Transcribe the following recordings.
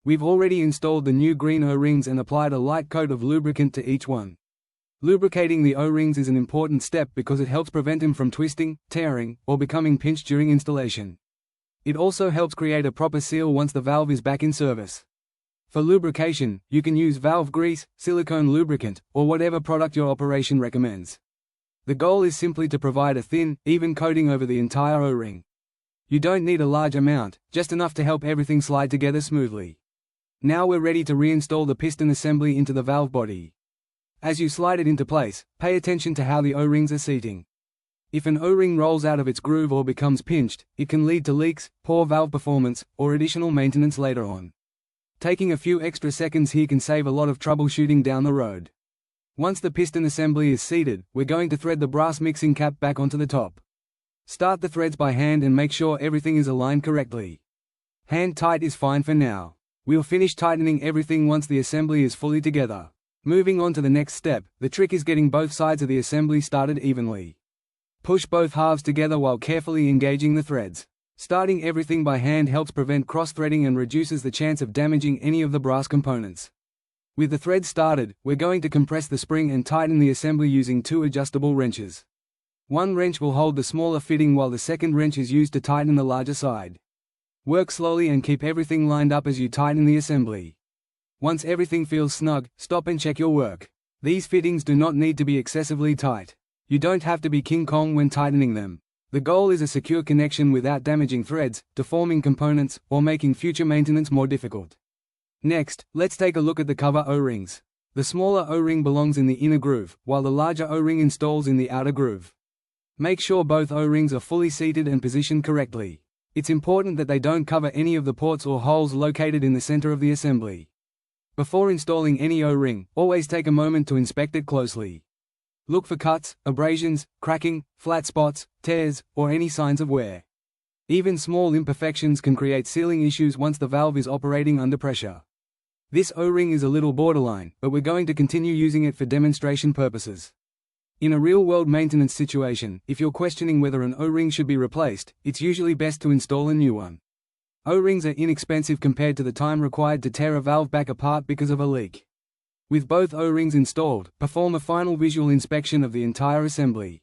We've already installed the new green O-rings and applied a light coat of lubricant to each one. Lubricating the O-rings is an important step because it helps prevent them from twisting, tearing, or becoming pinched during installation. It also helps create a proper seal once the valve is back in service. For lubrication, you can use valve grease, silicone lubricant, or whatever product your operation recommends. The goal is simply to provide a thin, even coating over the entire O-ring. You don't need a large amount, just enough to help everything slide together smoothly. Now we're ready to reinstall the piston assembly into the valve body. As you slide it into place, pay attention to how the O-rings are seating. If an O-ring rolls out of its groove or becomes pinched, it can lead to leaks, poor valve performance, or additional maintenance later on. Taking a few extra seconds here can save a lot of troubleshooting down the road. Once the piston assembly is seated, we're going to thread the brass mixing cap back onto the top. Start the threads by hand and make sure everything is aligned correctly. Hand tight is fine for now. We'll finish tightening everything once the assembly is fully together. Moving on to the next step, the trick is getting both sides of the assembly started evenly. Push both halves together while carefully engaging the threads. Starting everything by hand helps prevent cross-threading and reduces the chance of damaging any of the brass components. With the threads started, we're going to compress the spring and tighten the assembly using 2 adjustable wrenches. One wrench will hold the smaller fitting while the second wrench is used to tighten the larger side. Work slowly and keep everything lined up as you tighten the assembly. Once everything feels snug, stop and check your work. These fittings do not need to be excessively tight. You don't have to be King Kong when tightening them. The goal is a secure connection without damaging threads, deforming components, or making future maintenance more difficult. Next, let's take a look at the cover O-rings. The smaller O-ring belongs in the inner groove, while the larger O-ring installs in the outer groove. Make sure both O-rings are fully seated and positioned correctly. It's important that they don't cover any of the ports or holes located in the center of the assembly. Before installing any O-ring, always take a moment to inspect it closely. Look for cuts, abrasions, cracking, flat spots, tears, or any signs of wear. Even small imperfections can create sealing issues once the valve is operating under pressure. This O-ring is a little borderline, but we're going to continue using it for demonstration purposes. In a real-world maintenance situation, if you're questioning whether an O-ring should be replaced, it's usually best to install a new one. O-rings are inexpensive compared to the time required to tear a valve back apart because of a leak. With both O-rings installed, perform a final visual inspection of the entire assembly.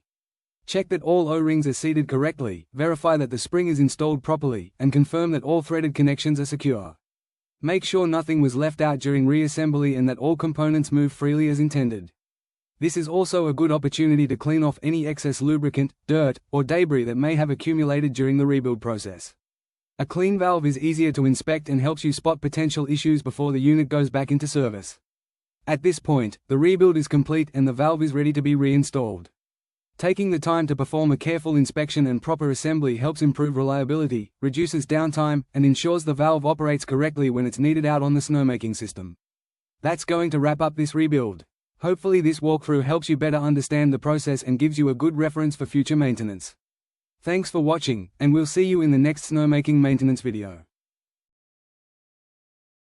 Check that all O-rings are seated correctly, verify that the spring is installed properly, and confirm that all threaded connections are secure. Make sure nothing was left out during reassembly and that all components move freely as intended. This is also a good opportunity to clean off any excess lubricant, dirt, or debris that may have accumulated during the rebuild process. A clean valve is easier to inspect and helps you spot potential issues before the unit goes back into service. At this point, the rebuild is complete and the valve is ready to be reinstalled. Taking the time to perform a careful inspection and proper assembly helps improve reliability, reduces downtime, and ensures the valve operates correctly when it's needed out on the snowmaking system. That's going to wrap up this rebuild. Hopefully this walkthrough helps you better understand the process and gives you a good reference for future maintenance. Thanks for watching, and we'll see you in the next snowmaking maintenance video.